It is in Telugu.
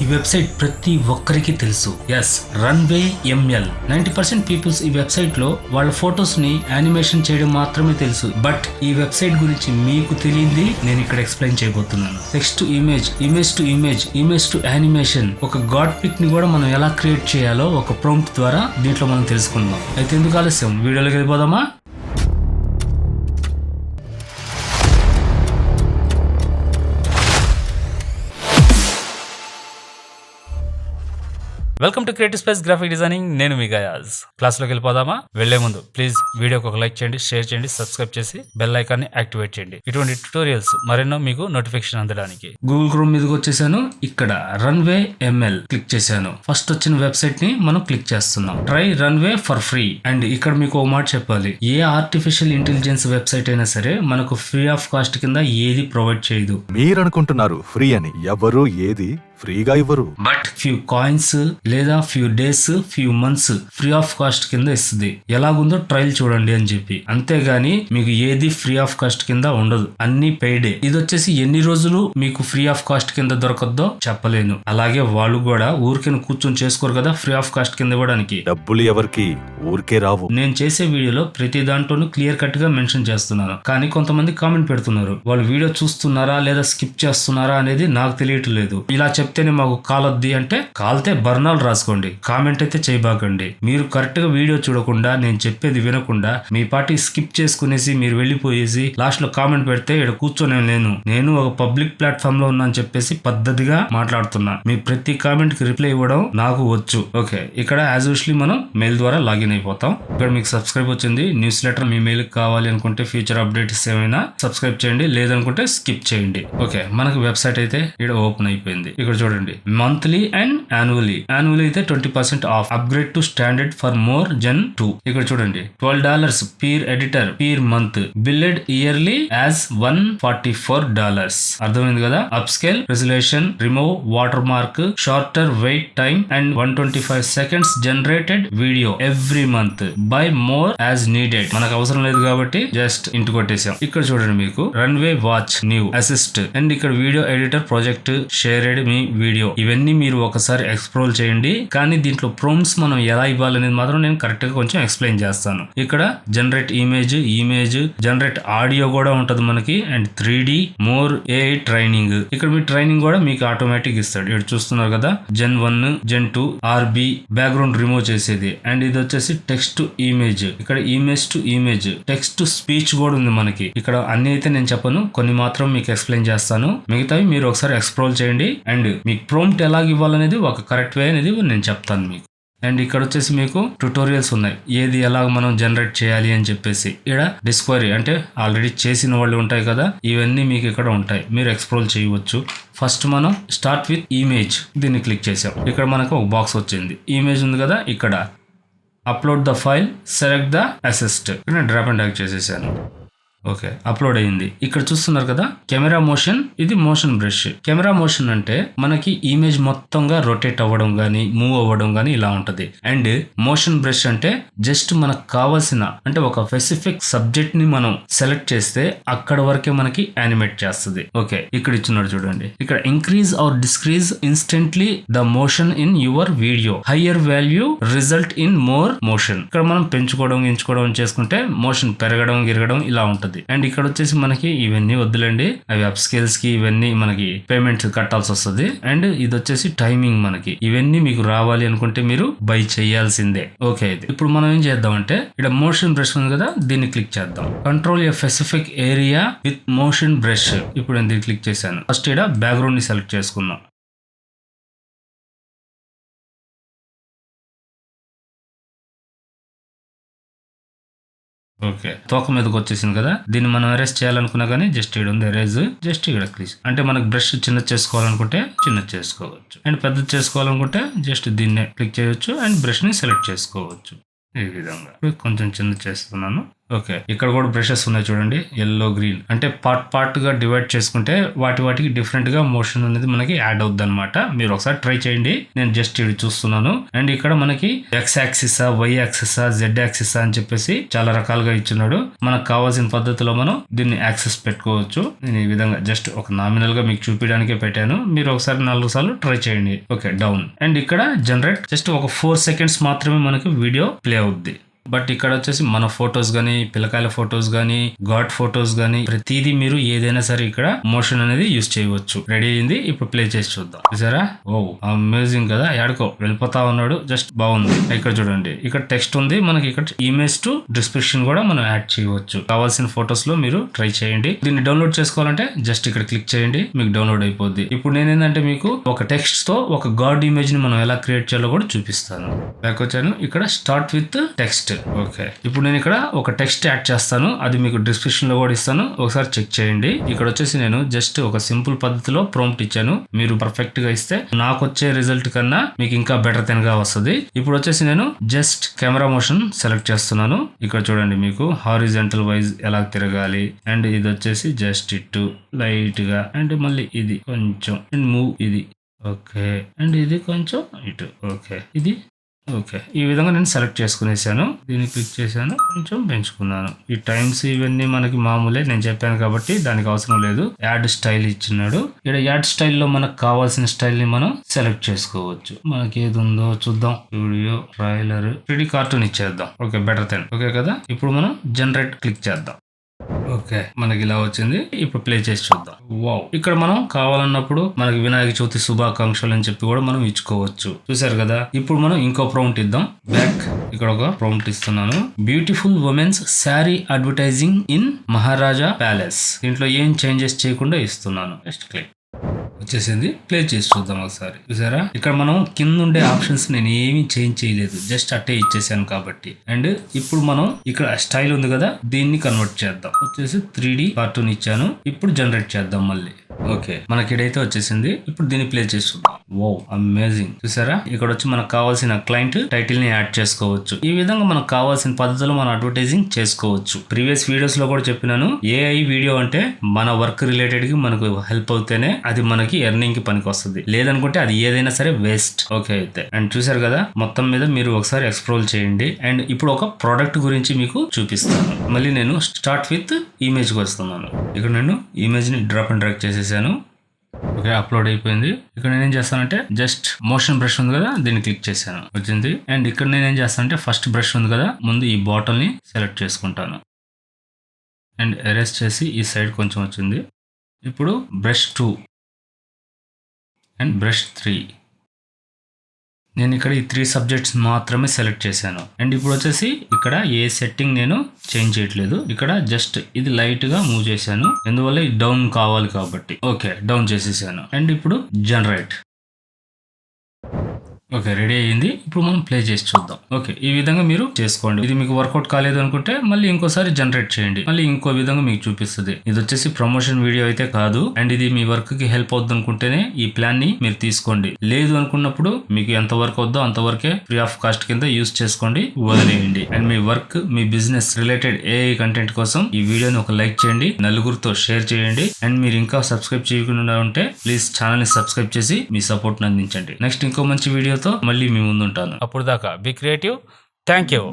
ఈ వెబ్సైట్ ప్రతి ఒక్కరికి తెలుసు. Yes, runway ML. 90% పీపుల్స్ ఈ వెబ్సైట్ లో వాళ్ళ ఫొటోస్ ని యానిమేషన్ చేయడం మాత్రమే తెలుసు. బట్ ఈ వెబ్సైట్ గురించి మీకు తెలియంది నేను ఇక్కడ ఎక్స్ప్లెయిన్ చేయబోతున్నాను. Text to image, image to image, image to animation, ఒక గాడ్ పిక్ ని కూడా మనం ఎలా క్రియేట్ చేయాలో ఒక ప్రాంప్ట్ ద్వారా దీంట్లో మనం తెలుసుకుందాం. అయితే ఎందుకు ఆలస్యం, వీడియోలోకి వెళ్ళిపోదామా? Welcome to creative space graphic designing. నేను మీ గయాజ్. క్లాస్లోకి వెళ్ళిపోదామా? వెళ్లే ముందు ప్లీజ్ వీడియోకి ఒక లైక్ చేయండి, షేర్ చేయండి, సబ్స్క్రైబ్ చేసి బెల్ ఐకాన్ ని యాక్టివేట్ చేయండి. ఇటువంటి ట్యూటోరియల్స్ మరెన్నో మీకు నోటిఫికేషన్ అందడానికి. గూగుల్ క్రోమ్ మీదకి వచ్చేసాను. ఇక్కడ రన్వే ఎంఎల్ క్లిక్ చేశాను. ఫస్ట్ వచ్చిన వెబ్సైట్ ని మనం క్లిక్ చేస్తున్నాం. Try runway for free. And ఇక్కడ మీకు ఒక మాట చెప్పాలి, ఏ ఆర్టిఫిషియల్ ఇంటెలిజెన్స్ వెబ్సైట్ అయినా సరే మనకు ఫ్రీ ఆఫ్ కాస్ట్ కింద ఏది ప్రొవైడ్ చేయదు. మీరు అనుకుంటున్నారు ఫ్రీ అని, ఎవరు ఏది ఫ్రీగా ఇవ్వరు. బట్ ఫ్యూ కాయిన్స్ లేదా few days, few months free of cost కింద ఇస్తుంది. ఎలాగుందో ట్రయల్ చూడండి అని చెప్పి. అంతేగాని మీకు ఏది ఫ్రీ ఆఫ్ కాస్ట్ కింద ఉండదు, అన్ని పెయిడే. ఇది వచ్చేసి ఎన్ని రోజులు మీకు ఫ్రీ ఆఫ్ కాస్ట్ కింద దొరకద్దో చెప్పలేను. అలాగే వాళ్ళు కూడా ఊరికే కూర్చొని చేసుకోరు కదా ఫ్రీ ఆఫ్ కాస్ట్ కింద ఇవ్వడానికి. డబ్బులు ఎవరికి ఊరికే రావు. నేను చేసే వీడియోలో ప్రతి దాంట్లోనూ క్లియర్ కట్ గా మెన్షన్ చేస్తున్నాను. కానీ కొంతమంది కామెంట్ పెడుతున్నారు, వాళ్ళు వీడియో చూస్తున్నారా లేదా స్కిప్ చేస్తున్నారా అనేది నాకు తెలియట్లేదు. ఇలా చెప్తేనే మాకు కాలొద్ది అంటే, కాల్తే బర్నాలు రాసుకోండి, కామెంట్ అయితే చేయబాకండి. మీరు కరెక్ట్ గా వీడియో చూడకుండా, నేను చెప్పేది వినకుండా మీ పార్టీ స్కిప్ చేసుకునేసి మీరు వెళ్ళిపోయేసి లాస్ట్ లో కామెంట్ పెడితే ఇక్కడ కూర్చొని నేను ఒక పబ్లిక్ ప్లాట్ఫామ్ లో ఉన్నా అని చెప్పేసి పద్ధతిగా మాట్లాడుతున్నా. మీ ప్రతి కామెంట్ కి రిప్లై ఇవ్వడం నాకు వచ్చు. ఓకే, ఇక్కడ యాజ్ యూజువల్లీ మనం మెయిల్ ద్వారా లాగిన్ అయిపోతాం. ఇక్కడ మీకు సబ్స్క్రైబ్ వచ్చింది, న్యూస్ లెటర్ మీ మెయిల్ కావాలి అనుకుంటే, ఫ్యూచర్ అప్డేట్స్ ఏమైనా సబ్స్క్రైబ్ చేయండి, లేదనుకుంటే స్కిప్ చేయండి. ఓకే, మనకు వెబ్సైట్ అయితే ఇక్కడ ఓపెన్ అయిపోయింది. ఇక్కడ చూడండి, మంత్లీ అండ్ యాన్యువల్లీ అయితే 20% off. Upgrade to standard for more gen 2. ఇక్కడ చూడండి, $12 per editor per month, billed yearly as $144. అర్థమైంది కదా? Upscale, resolution, remove watermark, shorter wait time and 125 seconds generated video every month. Buy more as needed. మనకు అవసరం లేదు కాబట్టి జస్ట్ ఇంటి కొట్టేసాం. ఇక్కడ చూడండి, మీకు runway watch, new assist and ఇక్కడ వీడియో ఎడిటర్ ప్రాజెక్ట్, షేర్డ్ మీ వీడియో. ఇవన్నీ మీరు ఒకసారి ఎక్స్ప్లోర్ చేయండి. కానీ దీంట్లో ప్రాంప్ట్స్ మనం ఎలా ఇవ్వాలనేది మాత్రం నేను కరెక్ట్ గా కొంచెం ఎక్స్ప్లెయిన్ చేస్తాను. ఇక్కడ జనరేట్ ఇమేజ్, జనరేట్ ఆడియో కూడా ఉంటది మనకి, and 3D more AI training. ఇక్కడ మీ ట్రైనింగ్ కూడా మీకు ఆటోమేటిక్ ఇస్తాడు. ఇక్కడ చూస్తున్నారు కదా, Gen 1, Gen 2, RB background remove చేసేది. అండ్ ఇది వచ్చేసి టెక్స్ట్ టు ఇమేజ్. ఇక్కడ image to image, text to speech కూడా ఉంది మనకి. ఇక్కడ అన్ని అయితే నేను చెప్పను, కొన్ని మాత్రం మీకు ఎక్స్ప్లెయిన్ చేస్తాను. మిగతావి మీరు ఒకసారి ఎక్స్ప్లోర్ చేయండి. అండ్ మీకు ప్రాంప్ట్ ఎలా ఇవ్వాలనేది ఒక కరెక్ట్ వే అనేది నేను చెప్తాను మీకు. అండ్ ఇక్కడ వచ్చేసి మీకు ట్యుటోరియల్స్ ఉన్నాయి, ఏది ఎలా మనం జనరేట్ చేయాలి అని చెప్పేసి. ఇక్కడ డిస్కవరీ అంటే ఆల్రెడీ చేసిన వాళ్ళు ఉంటాయి కదా, ఇవన్నీ మీకు ఇక్కడ ఉంటాయి, మీరు ఎక్స్ప్లోర్ చేయవచ్చు. ఫస్ట్ మనం స్టార్ట్ విత్ ఇమేజ్, దీన్ని క్లిక్ చేసాం. ఇక్కడ మనకు ఒక బాక్స్ వచ్చింది, ఇమేజ్ ఉంది కదా. ఇక్కడ upload the file, select the assist, నేను డ్రాప్ అండ్ డ్రాగ్ చేసేసాను. ఓకే, అప్లోడ్ అయింది. ఇక్కడ చూస్తున్నారు కదా, కెమెరా మోషన్, ఇది మోషన్ బ్రష్. కెమెరా మోషన్ అంటే మనకి ఇమేజ్ మొత్తంగా రొటేట్ అవ్వడం గానీ, మూవ్ అవ్వడం గానీ ఇలా ఉంటది. అండ్ మోషన్ బ్రష్ అంటే జస్ట్ మనకు కావాల్సిన, అంటే ఒక స్పెసిఫిక్ సబ్జెక్ట్ ని మనం సెలెక్ట్ చేస్తే అక్కడ వరకే మనకి యానిమేట్ చేస్తుంది. ఓకే, ఇక్కడ ఇచ్చున్నాడు చూడండి, ఇక్కడ increase or decrease instantly the motion in your video, higher value result in more motion. ఇక్కడ మనం పెంచుకోవడం, ఎంచుకోవడం చేసుకుంటే మోషన్ పెరగడం, గిరగడం ఇలా ఉంటది. అండ్ ఇక్కడ వచ్చేసి మనకి ఇవన్నీ వద్దులేండి, అవి అప్ స్కేల్స్ కి ఇవన్నీ మనకి పేమెంట్ కట్టాల్సి వస్తుంది. అండ్ ఇది వచ్చేసి టైమింగ్. మనకి ఇవన్నీ మీకు రావాలి అనుకుంటే మీరు బై చేయాల్సిందే. ఓకే, ఇప్పుడు మనం ఏం చేద్దాం అంటే, ఇక్కడ మోషన్ బ్రష్ ఉంది కదా, దీన్ని క్లిక్ చేద్దాం. Control A specific area with motion brush. ఇప్పుడు నేను దీన్ని క్లిక్ చేశాను. ఫస్ట్ ఇక్కడ బ్యాక్గ్రౌండ్ ని సెలెక్ట్ చేసుకుందాం. ఓకే, తోక మీదకి వచ్చేసింది కదా, దీన్ని మనం ఎరేజ్ చేయాలనుకున్నా కానీ జస్ట్ ఇక్కడ ఉంది ఎరేజ్, జస్ట్ ఇక్కడ క్లిక్. అంటే మనకు బ్రష్ చిన్న చేసుకోవాలనుకుంటే చిన్న చేసుకోవచ్చు, అండ్ పెద్ద చేసుకోవాలనుకుంటే జస్ట్ దీన్నే క్లిక్ చేయొచ్చు అండ్ బ్రష్ ని సెలెక్ట్ చేసుకోవచ్చు. ఈ విధంగా కొంచెం చిన్న చేస్తున్నాను. ఓకే, ఇక్కడ కూడా బ్రషెస్ ఉన్నాయి చూడండి, ఎల్లో గ్రీన్. అంటే పార్ట్ గా డివైడ్ చేసుకుంటే వాటికి డిఫరెంట్ గా మోషన్ అనేది మనకి యాడ్ అవుద్ది అనమాట. మీరు ఒకసారి ట్రై చేయండి. నేను జస్ట్ ఇది చూస్తున్నాను. అండ్ ఇక్కడ మనకి X axis, Y axis, Z axis అని చెప్పేసి చాలా రకాలుగా ఇచ్చున్నాడు. మనకు కావాల్సిన పద్ధతిలో మనం దీన్ని యాక్సెస్ పెట్టుకోవచ్చు. నేను ఈ విధంగా జస్ట్ ఒక నామినల్ గా మీకు చూపించడానికే పెట్టాను. మీరు ఒకసారి 4 సార్లు ట్రై చేయండి. Okay, down. అండ్ ఇక్కడ జనరేట్ జస్ట్ ఒక 4 సెకండ్స్ మాత్రమే మనకి వీడియో ప్లే అవుద్ది. బట్ ఇక్కడ వచ్చేసి మన ఫొటోస్ గానీ, పిల్లకాయల ఫొటోస్ గానీ, గాడ్ ఫొటోస్ గానీ, ప్రతిదీ మీరు ఏదైనా సరే ఇక్కడ మోషన్ అనేది యూజ్ చేయవచ్చు. రెడీ అయింది. ఇప్పుడు ప్లే చేసి చూద్దాం. చూసారా? ఓ అమేజింగ్ కదా. ఎక్కడికో వెళ్ళిపోతా ఉన్నాడు. జస్ట్ బాగుంది. ఇక్కడ చూడండి, ఇక్కడ టెక్స్ట్ ఉంది. మనకి ఇక్కడ ఇమేజ్ టు డిస్క్రిప్షన్ కూడా మనం యాడ్ చేయవచ్చు. కావాల్సిన ఫొటోస్ లో మీరు ట్రై చేయండి. దీన్ని డౌన్లోడ్ చేసుకోవాలంటే జస్ట్ ఇక్కడ క్లిక్ చేయండి, మీకు డౌన్లోడ్ అయిపోద్ది. ఇప్పుడు నేనేంటంటే మీకు ఒక టెక్స్ట్ తో ఒక గాడ్ ఇమేజ్ ని మనం ఎలా క్రియేట్ చేయాలో కూడా చూపిస్తాను. బ్యాక్ వచ్చాను. ఇక్కడ స్టార్ట్ విత్ టెక్స్ట్. ఓకే, ఇప్పుడు నేను ఇక్కడ ఒక టెక్స్ట్ యాడ్ చేస్తాను. అది మీకు డిస్క్రిప్షన్ లో కూడా ఇస్తాను. ఒకసారి చెక్ చేయండి. ఇక్కడ వచ్చేసి నేను జస్ట్ ఒక సింపుల్ పద్ధతిలో ప్రాంప్ట్ ఇచ్చాను. మీరు పర్ఫెక్ట్ గా ఇస్తే నాకు వచ్చే రిజల్ట్ కన్నా మీకు ఇంకా బెటర్ దెన్ గా వస్తుంది. ఇప్పుడు వచ్చేసి నేను జస్ట్ కెమెరా మోషన్ సెలెక్ట్ చేస్తున్నాను. ఇక్కడ చూడండి, మీకు హారిజంటల్ వైజ్ ఎలా తిరగాలి. అండ్ ఇది వచ్చేసి జస్ట్ ఇటు లైట్ గా, అండ్ మళ్ళీ ఇది కొంచెం, అండ్ మూవ్ ఇది. ఓకే, అండ్ ఇది కొంచెం ఇటు. ఓకే, ఇది ఓకే. ఈ విధంగా నేను సెలెక్ట్ చేసుకునేసాను. దీన్ని క్లిక్ చేశాను, కొంచెం పెంచుకున్నాను. ఈ టైమ్స్ ఇవన్నీ మనకి మామూలే, నేను చెప్పాను కాబట్టి దానికి అవసరం లేదు. యాడ్ స్టైల్ ఇచ్చినాడు. ఇక్కడ యాడ్ స్టైల్లో మనకు కావాల్సిన స్టైల్ ని మనం సెలెక్ట్ చేసుకోవచ్చు. మనకి ఏది ఉందో చూద్దాం. వీడియో, ట్రైలర్, 3D కార్టూన్ ఇచ్చేద్దాం. Okay, better then. ఓకే కదా. ఇప్పుడు మనం జనరేట్ క్లిక్ చేద్దాం. ఓకే, మనకి ఇలా వచ్చింది. ఇప్పుడు ప్లే చేసి చూద్దాం. వావ్, ఇక్కడ మనం కావాలన్నప్పుడు మనకి వినాయక చవితి శుభాకాంక్షలు అని చెప్పి కూడా మనం ఇచ్చుకోవచ్చు. చూసారు కదా. ఇప్పుడు మనం ఇంకో ప్రాంప్ట్ ఇద్దాం. బ్యాక్ ఇక్కడ ఒక ప్రాంప్ట్ ఇస్తున్నాను. Beautiful women's sari advertising in Maharaja palace. దీంట్లో ఏం చేంజెస్ చేయకుండా ఇస్తున్నాను. జస్ట్ క్లిక్ వచ్చేసింది. ప్లే చేసి చూద్దాం ఒకసారి. చూసారా, ఇక్కడ మనం కింద ఉండే ఆప్షన్స్ నేను ఏమీ చేంజ్ చేయలేదు, జస్ట్ అట్టే ఇచ్చేసాను కాబట్టి. అండ్ ఇప్పుడు మనం ఇక్కడ స్టైల్ ఉంది కదా, దీన్ని కన్వర్ట్ చేద్దాం. వచ్చేసి 3D కార్టూన్ ఇచ్చాను. ఇప్పుడు జనరేట్ చేద్దాం మళ్ళీ. ఓకే, మనకి ఇదైతే వచ్చేసింది. ఇప్పుడు దీన్ని ప్లే చేసి చూద్దాం. Wow, amazing. చూసారా, ఇక్కడ వచ్చి మనకు కావాల్సిన క్లయింట్ టైటిల్ ని యాడ్ చేసుకోవచ్చు. ఈ విధంగా మనకు కావాల్సిన పద్ధతిలో మనం అడ్వర్టైజింగ్ చేసుకోవచ్చు. ప్రీవియస్ వీడియోస్ లో కూడా చెప్పినాను, ఏఐ వీడియో అంటే మన వర్క్ రిలేటెడ్ కి మనకు హెల్ప్ అవుతేనే అది మనకి ఎర్నింగ్ కి పనికి వస్తుంది. లేదనుకుంటే అది ఏదైనా సరే వేస్ట్. ఓకే అయితే, అండ్ చూసారు కదా, మొత్తం మీద మీరు ఒకసారి ఎక్స్ప్లోర్ చేయండి. అండ్ ఇప్పుడు ఒక ప్రోడక్ట్ గురించి మీకు చూపిస్తాను. మళ్ళీ నేను స్టార్ట్ విత్ ఇమేజ్ కి వస్తున్నాను. ఇక్కడ నేను ఇమేజ్ ని డ్రాప్ అండ్ డ్రాగ్ చేసేసాను. ఓకే, అప్లోడ్ అయిపోయింది. ఇక్కడ నేనేం చేస్తానంటే జస్ట్ మోషన్ బ్రష్ ఉంది కదా, దీన్ని క్లిక్ చేశాను, వచ్చింది. అండ్ ఇక్కడ నేనేం చేస్తానంటే ఫస్ట్ బ్రష్ ఉంది కదా, ముందు ఈ బాటిల్ ని సెలెక్ట్ చేసుకుంటాను. అండ్ ఎరేస్ చేసి ఈ సైడ్ కొంచెం వచ్చింది. ఇప్పుడు బ్రష్ 2 అండ్ బ్రష్ 3. నేను ఇక్కడ ఈ 3 సబ్జెక్ట్స్ మాత్రమే సెలెక్ట్ చేశాను. అండ్ ఇప్పుడు వచ్చేసి ఇక్కడ ఏ సెట్టింగ్ నేను చేంజ్ చేయట్లేదు. ఇక్కడ జస్ట్ ఇది లైట్ గా మూవ్ చేశాను, ఎందువల్ల ఇది డౌన్ కావాలి కాబట్టి. ఓకే, డౌన్ చేసేసాను. అండ్ ఇప్పుడు జనరేట్. ఓకే, రెడీ అయ్యింది. ఇప్పుడు మనం ప్లే చేసి చూద్దాం. ఓకే, ఈ విధంగా మీరు చేసుకోండి. ఇది మీకు వర్కౌట్ కాలేదు అనుకుంటే మళ్ళీ ఇంకోసారి జనరేట్ చేయండి, మళ్ళీ ఇంకో విధంగా మీకు చూపిస్తుంది. ఇది వచ్చేసి ప్రమోషన్ వీడియో అయితే కాదు. అండ్ ఇది మీ వర్క్ కి హెల్ప్ అవుతుంది అనుకుంటేనే ఈ ప్లాన్ ని మీరు తీసుకోండి. లేదు అనుకున్నప్పుడు మీకు ఎంత వర్క్ అవుద్దో అంతవరకే ఫ్రీ ఆఫ్ కాస్ట్ కింద యూజ్ చేసుకోండి, వదిలేయండి. And me work, me business related AI content కోసం ఈ వీడియోని ఒక లైక్ చేయండి, నలుగురితో షేర్ చేయండి. అండ్ మీరు ఇంకా సబ్స్క్రైబ్ చేయకుండా ఉంటే ప్లీజ్ ఛానల్ ని సబ్స్క్రైబ్ చేసి మీ సపోర్ట్ అందించండి. నెక్స్ట్ ఇంకో మంచి వీడియో మళ్ళీ మీ ముందుంటాను. అప్పుడు దాకా బీ క్రియేటివ్. Thank you.